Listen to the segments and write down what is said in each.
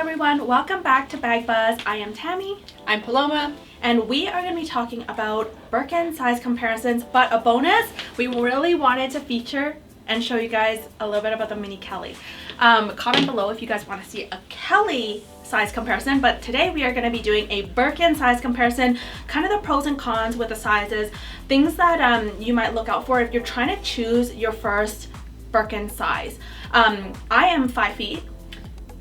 everyone, welcome back to Bag Buzz. I am Tammy. I'm Paloma. And we are going to be talking about Birkin size comparisons, but a bonus, we really wanted to feature and show you guys a little bit about the mini Kelly. Comment below if you guys want to see a Kelly size comparison, but today we are going to be doing a Birkin size comparison, kind of the pros and cons with the sizes, things that you might look out for if you're trying to choose your first Birkin size. I am 5 feet.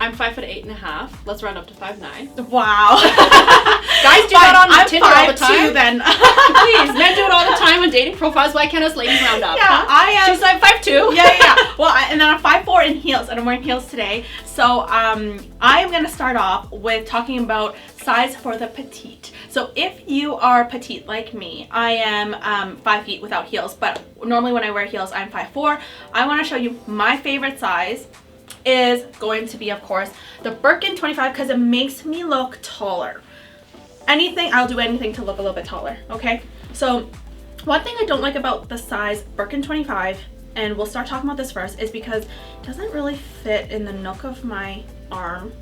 I'm 5'8.5". Let's round up to 5'9". Wow. Guys do that on Tinder all the time. Then. Please, men do it all the time on dating profiles. Why can't us ladies round up? Yeah, huh? I am. She's like 5'2". Yeah. Well, and then I'm 5'4" in heels, and I'm wearing heels today. So I am gonna start off with talking about size for the petite. So if you are petite like me, I am 5 feet without heels, but normally when I wear heels, I'm 5'4". I want to show you my favorite size is going to be, of course, the Birkin 25 because it makes me look taller. I'll do anything to look a little bit taller, okay? So one thing I don't like about the size Birkin 25, and we'll start talking about this first, is because it doesn't really fit in the nook of my arm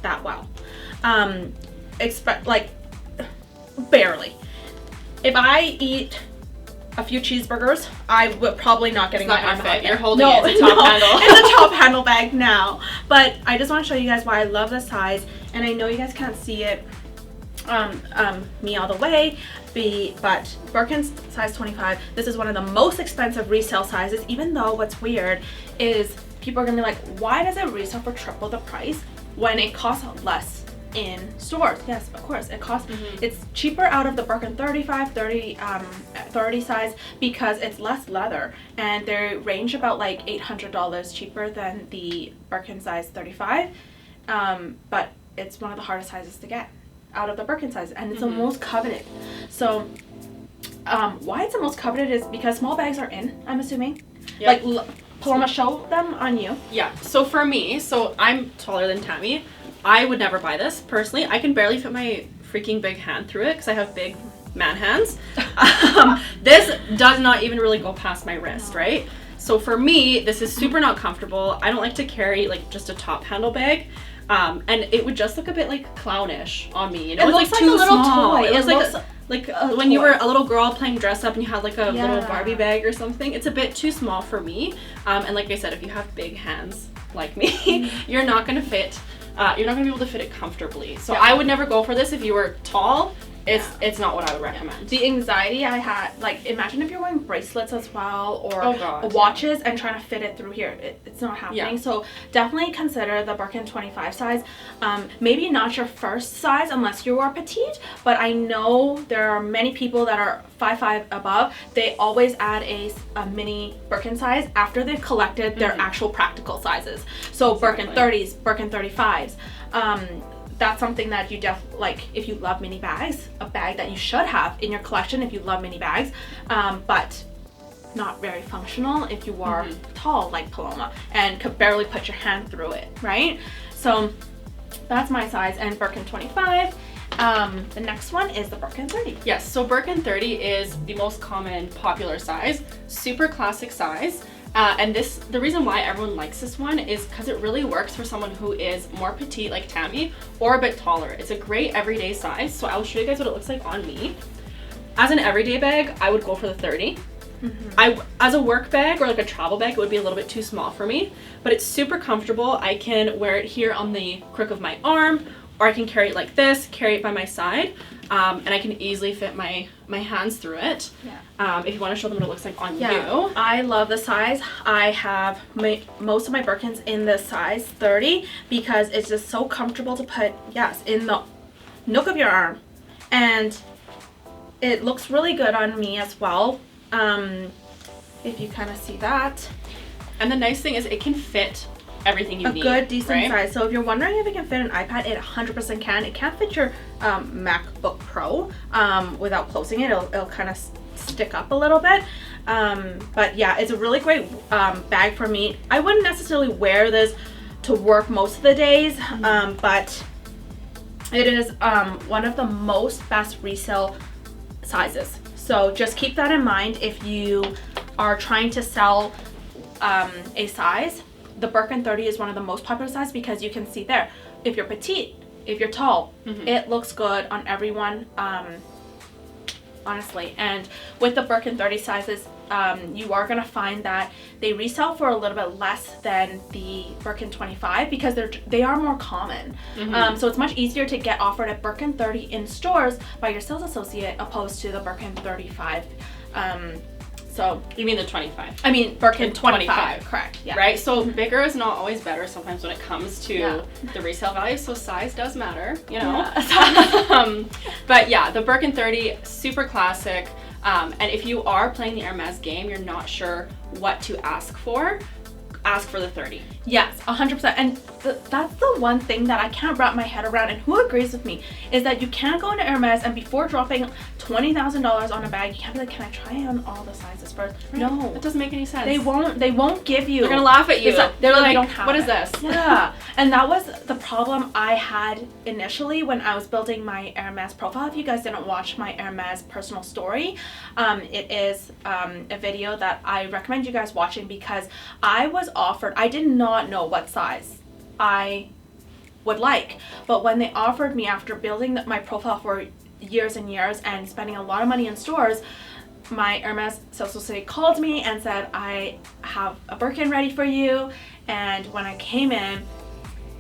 that well. Like barely. If I eat a few cheeseburgers, I would probably not getting my arm out. You're holding it. It's a top handle. It's a top handle bag now. But I just want to show you guys why I love this size, and I know you guys can't see it me all the way, but Birkin's size 25, this is one of the most expensive resale sizes, even though what's weird is people are gonna be like, why does it resell for triple the price when it costs less in stores? Yes, of course, it costs, it's cheaper out of the Birkin 30 size because it's less leather, and they range about like $800 cheaper than the Birkin size 35, but it's one of the hardest sizes to get out of the Birkin size, and it's the most coveted. So why it's the most coveted is because small bags are in, I'm assuming. Yep. Like Paloma, show them on you. Yeah, so for me, so I'm taller than Tammy. I would never buy this personally. I can barely fit my freaking big hand through it because I have big man hands. This does not even really go past my wrist, right? So for me, this is super not comfortable. I don't like to carry like just a top handle bag. And it would just look a bit like clownish on me, you know? It looks like too a little small. toy. It looks like when you were a little girl playing dress up and you had like a little Barbie bag or something. It's a bit too small for me. And like I said, if you have big hands like me, you're not gonna fit. You're not gonna be able to fit it comfortably. So I would never go for this if you were tall. It's not what I would recommend. The anxiety I had, like, imagine if you're wearing bracelets as well, or watches and trying to fit it through here. It's not happening. So definitely consider the Birkin 25 size. Maybe not your first size unless you are petite, but I know there are many people that are 5'5" above. They always add a mini Birkin size after they've collected their actual practical sizes. So Birkin 30s, Birkin 35s. That's something that you like if you love mini bags, a bag that you should have in your collection if you love mini bags, but not very functional if you are tall like Paloma and could barely put your hand through it, right? So that's my size and Birkin 25. The next one is the Birkin 30. Yes, so Birkin 30 is the most common popular size, super classic size. And the reason why everyone likes this one is because it really works for someone who is more petite like Tammy or a bit taller. It's a great everyday size. So I'll show you guys what it looks like on me. As an everyday bag, I would go for the 30. As a work bag or like a travel bag, it would be a little bit too small for me, but it's super comfortable. I can wear it here on the crook of my arm, or I can carry it like this, carry it by my side, and I can easily fit my hands through it. If you want to show them what it looks like on you. I love the size. I have most of my Birkins in the size 30 because it's just so comfortable to put, in the nook of your arm, and it looks really good on me as well. If you kind of see that. And the nice thing is it can fit everything you need. A good, decent size. So if you're wondering if it can fit an iPad, it 100% can. It can't fit your MacBook Pro without closing it. It'll kind of stick up a little bit. But yeah, it's a really great bag for me. I wouldn't necessarily wear this to work most of the days, but it is one of the most best resale sizes. So just keep that in mind if you are trying to sell a size. The Birkin 30 is one of the most popular sizes because you can see there, if you're petite, if you're tall, it looks good on everyone, honestly. And with the Birkin 30 sizes, you are going to find that they resell for a little bit less than the Birkin 25 because they are more common. So it's much easier to get offered a Birkin 30 in stores by your sales associate opposed to the Birkin 35. So you mean the 25? I mean Birkin 25, correct? Yeah. Right. So bigger is not always better. Sometimes when it comes to the resale value, so size does matter, you know. Yeah. But yeah, the Birkin 30, super classic. And if you are playing the Hermes game, you're not sure what to ask for the 30. Yes, 100%. And that's the one thing that I can't wrap my head around, and who agrees with me, is that you can't go into Hermes and before dropping $20,000 on a bag, you can't be like, can I try on all the sizes first? Right. No. It doesn't make any sense. They won't give you. They're going to laugh at you. They're like, don't have what is this? Yeah. And that was the problem I had initially when I was building my Hermes profile. If you guys didn't watch my Hermes personal story, it is a video that I recommend you guys watching because I was offered, I did not know what size I would like, but when they offered me, after building my profile for years and years and spending a lot of money in stores, my Hermes sales associate called me and said, I have a Birkin ready for you. And when I came in,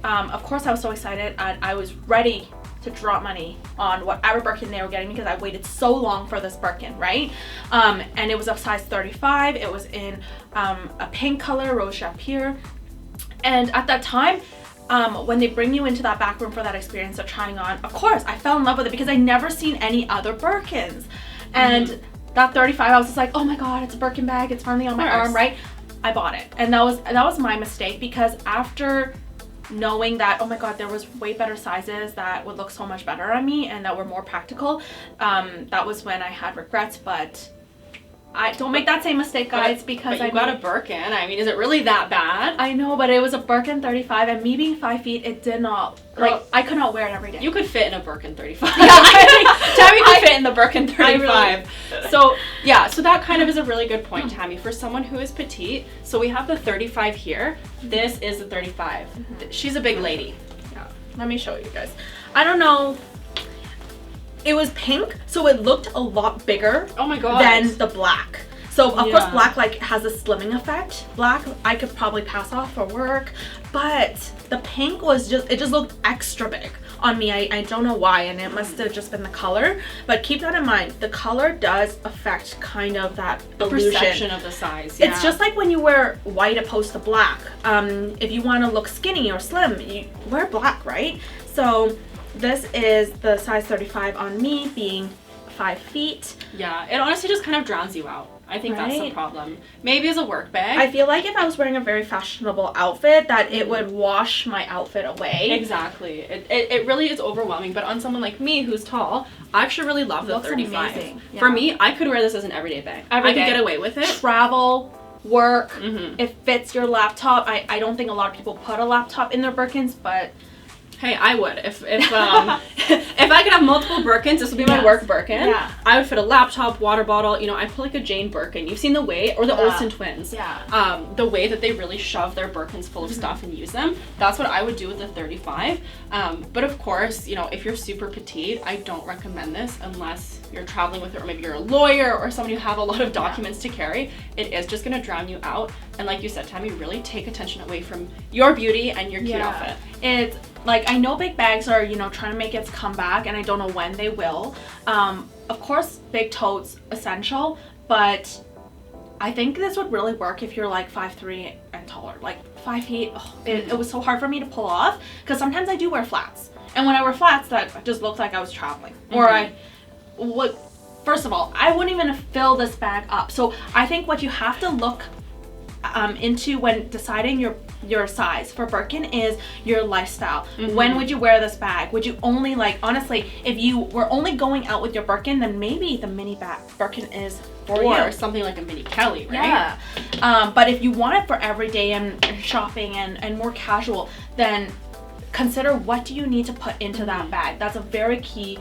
of course I was so excited, and I was ready to drop money on whatever Birkin they were getting because I waited so long for this Birkin, right? And it was a size 35. It was in a pink color, Rose Shapir. And at that time, when they bring you into that back room for that experience of trying on, of course, I fell in love with it because I never seen any other Birkins. And that 35, I was just like, oh my God, it's a Birkin bag. It's finally on my arm, right? I bought it. And that was my mistake because after knowing that, oh my God, there was way better sizes that would look so much better on me and that were more practical, that was when I had regrets. But I don't make that same mistake, guys, because I got a Birkin. I mean, is it really that bad? I know, but it was a Birkin 35, and me being 5 feet, it did not, I could not wear it every day. You could fit in a Birkin 35. Yeah, Tammy could fit in the Birkin 35. So, yeah, so that kind of is a really good point, Tammy, for someone who is petite. So we have the 35 here. This is the 35. She's a big lady. Yeah, let me show you guys. I don't know. It was pink, so it looked a lot bigger than the black. So of course black has a slimming effect. Black I could probably pass off for work, but the pink was it just looked extra big on me. I don't know why, and it must have just been the color. But keep that in mind. The color does affect kind of that illusion. Perception of the size. Yeah. It's just like when you wear white opposed to black. If you want to look skinny or slim, you wear black, right? So this is the size 35 on me, being 5 feet. Yeah, it honestly just kind of drowns you out. I think that's the problem. Maybe as a work bag. I feel like if I was wearing a very fashionable outfit, that it would wash my outfit away. Exactly. It really is overwhelming. But on someone like me who's tall, I actually really love the 35. Amazing. Yeah. For me, I could wear this as an everyday bag. I could get away with it. Travel, work, it fits your laptop. I don't think a lot of people put a laptop in their Birkins, but hey, I would. If I could have multiple Birkins, this would be my work Birkin. Yeah. I would fit a laptop, water bottle. You know, I put like a Jane Birkin. You've seen the way, or the Olsen twins. Yeah. The way that they really shove their Birkins full of stuff and use them. That's what I would do with the 35. But of course, you know, if you're super petite, I don't recommend this unless you're traveling with it, or maybe you're a lawyer or somebody who have a lot of documents to carry. It is just going to drown you out. And like you said, Tammy, really take attention away from your beauty and your cute outfit. It's like, I know big bags are, you know, trying to make its comeback, and I don't know when they will. Of course, big totes essential, but I think this would really work if you're like 5'3" and taller. Like 5 feet, it was so hard for me to pull off because sometimes I do wear flats, and when I wear flats, that just looked like I was traveling. Or first of all, I wouldn't even fill this bag up. So I think what you have to look into when deciding your size for Birkin is your lifestyle. When would you wear this bag? Would you only, like, honestly, if you were only going out with your Birkin, then maybe the mini bag Birkin is for you. Or something like a mini Kelly, right? Yeah. But if you want it for everyday and shopping and more casual, then consider what do you need to put into that bag. That's a very key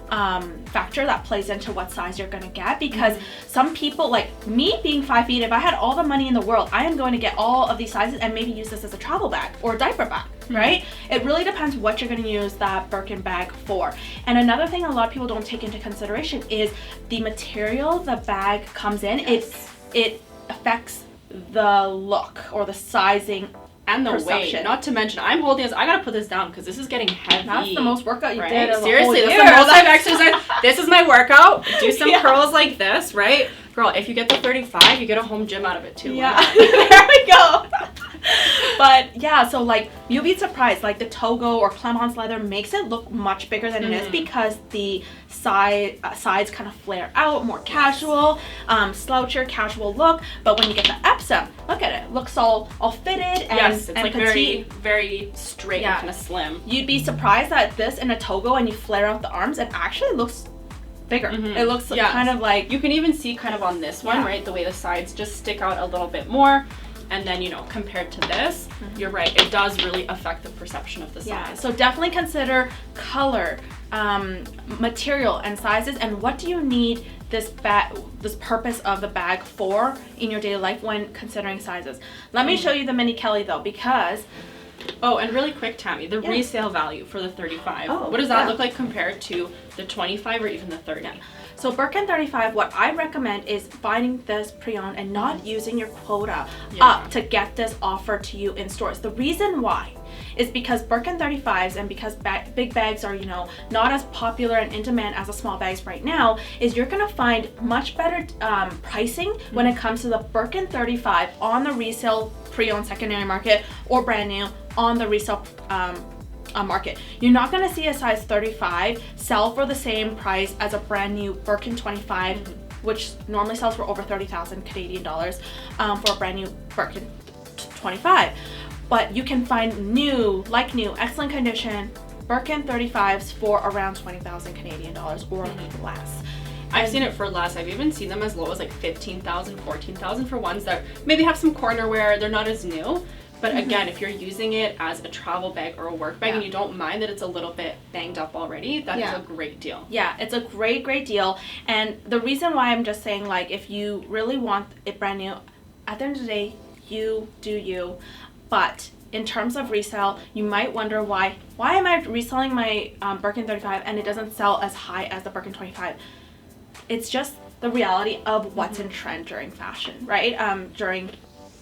factor that plays into what size you're going to get, because some people, like me being 5 feet, if I had all the money in the world, I am going to get all of these sizes and maybe use this as a travel bag or a diaper bag. right? It really depends what you're going to use that Birkin bag for. And another thing a lot of people don't take into consideration is the material the bag comes in. It affects the look or the sizing and the perception. weight. Not to mention, I'm holding this. I gotta put this down because this is getting heavy. That's the most workout you right? did. Seriously, that's the most I've exercised. This is my workout. Do some curls like this, right? Girl, if you get the 35, you get a home gym out of it too. Yeah, there we go. But yeah, so like you'll be surprised, like the Togo or Clemence leather makes it look much bigger than it is because the sides kind of flare out, more casual, sloucher, casual look. But when you get the Epsom, look at it, looks all fitted and yes, it's and like petite. very straight and kind of slim. You'd be surprised that this in a Togo and you flare out the arms, it actually looks bigger. It looks kind of like, you can even see kind of on this one, right, the way the sides just stick out a little bit more. And then, you know, compared to this, you're right, it does really affect the perception of the size. Yeah, so definitely consider color, material, and sizes, and what do you need this purpose of the bag for in your daily life when considering sizes. Let me show you the Mini Kelly though, because... Oh, and really quick, Tammy, the resale value for the 35. What does that look like compared to the 25 or even the 30? Yeah. So Birkin 35, what I recommend is finding this pre-owned and not using your quota up to get this offer to you in stores. The reason why is because Birkin 35s and because big bags are, you know, not as popular and in demand as the small bags right now, is you're going to find much better pricing when it comes to the Birkin 35 on the resale pre-owned secondary market or brand new on the resale market. You're not going to see a size 35 sell for the same price as a brand new Birkin 25, which normally sells for over 30,000 Canadian dollars for a brand new Birkin 25. But you can find new, excellent condition Birkin 35s for around 20,000 Canadian dollars or less. I've seen it for less. I've even seen them as low as like 15,000, 14,000 for ones that maybe have some corner wear. They're not as new. But again, if you're using it as a travel bag or a work bag and you don't mind that it's a little bit banged up already, that is a great deal. Yeah, it's a great deal. And the reason why I'm just saying, like, if you really want it brand new, at the end of the day, you do you. But in terms of resale, you might wonder why am I reselling my Birkin 35 and it doesn't sell as high as the Birkin 25? It's just the reality of what's in trend during fashion, right? During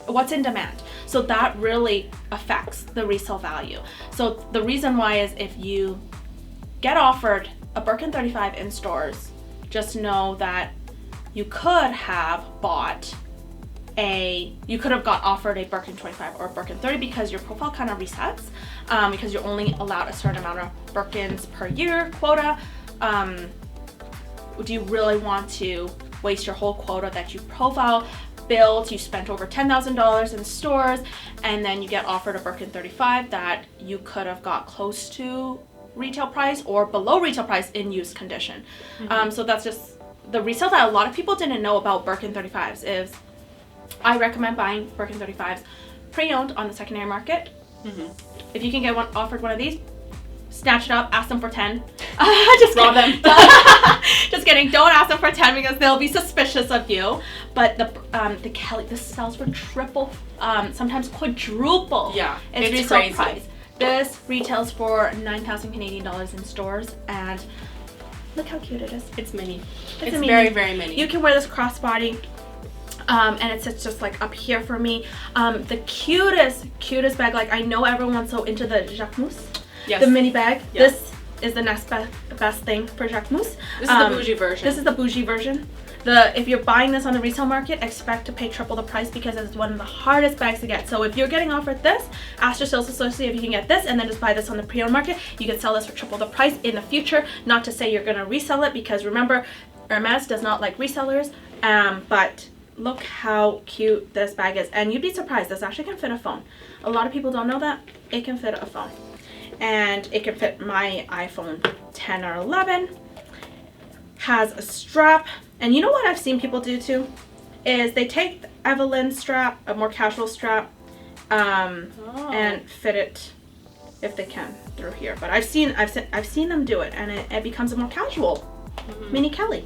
what's in demand. So that really affects the resale value. So the reason why is if you get offered a Birkin 35 in stores, just know that you could have got offered a Birkin 25 or a Birkin 30 because your profile kind of resets because you're only allowed a certain amount of Birkins per year quota. Do you really want to waste your whole quota that you profile built, you spent over $10,000 in stores, and then you get offered a Birkin 35 that you could have got close to retail price or below retail price in used condition. So that's just the resale that a lot of people didn't know about Birkin 35s is I recommend buying Birkin 35s pre-owned on the secondary market. If you can get offered one of these, snatch it up, ask them for 10. Just rob them. Just kidding. Don't ask them for 10 because they'll be suspicious of you. But the Kelly, this sells for triple, sometimes quadruple. Yeah, its resale price. This retails for 9,000 Canadian dollars in stores, and look how cute it is. It's mini. It's mini. very, very mini. You can wear this crossbody. And it sits just like up here for me. The cutest bag. Like, I know everyone's so into the Jacquemus. Yes. The mini bag. Yes. This is the next best thing for Jacquemus. This is the bougie version. This is the bougie version. If you're buying this on the resale market, expect to pay triple the price because it's one of the hardest bags to get. So if you're getting offered this, ask your sales associate if you can get this and then just buy this on the pre-owned market. You can sell this for triple the price in the future. Not to say you're going to resell it because remember, Hermes does not like resellers. But look how cute this bag is. And you'd be surprised, this actually can fit a phone. A lot of people don't know that. It can fit a phone. And it can fit my iPhone 10 or 11. Has a strap. And you know what I've seen people do too? Is they take the Evelyn strap, a more casual strap, and fit it, if they can, through here. But I've seen them do it, and it becomes a more casual mini Kelly.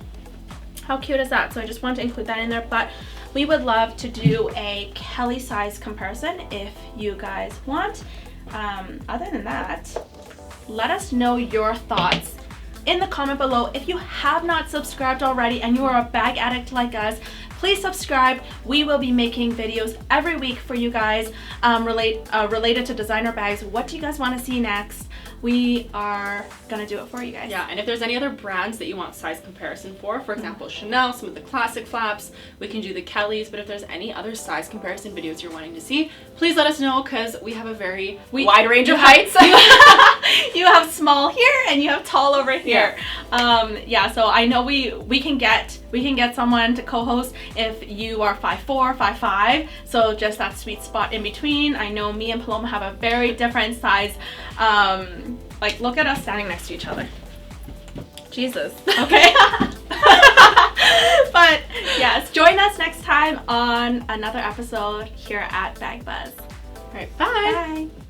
How cute is that? So I just wanted to include that in there. But we would love to do a Kelly size comparison if you guys want. other than that, let us know your thoughts in the comment below. If you have not subscribed already and you are a bag addict like us, please subscribe. We will be making videos every week for you guys related to designer bags. What do you guys want to see next? We are gonna do it for you guys. Yeah, and if there's any other brands that you want size comparison for example, Chanel, some of the classic flaps, we can do the Kellys, but if there's any other size comparison videos you're wanting to see, please let us know, because we have a very wide range of heights. You have small here and you have tall over here. Yeah, so I know we can get someone to co-host if you are 5'4", 5'5", so just that sweet spot in between. I know me and Paloma have a very different size. Like, look at us standing next to each other. Jesus. Okay. But yes, join us next time on another episode here at Bag Buzz. All right, bye. Bye.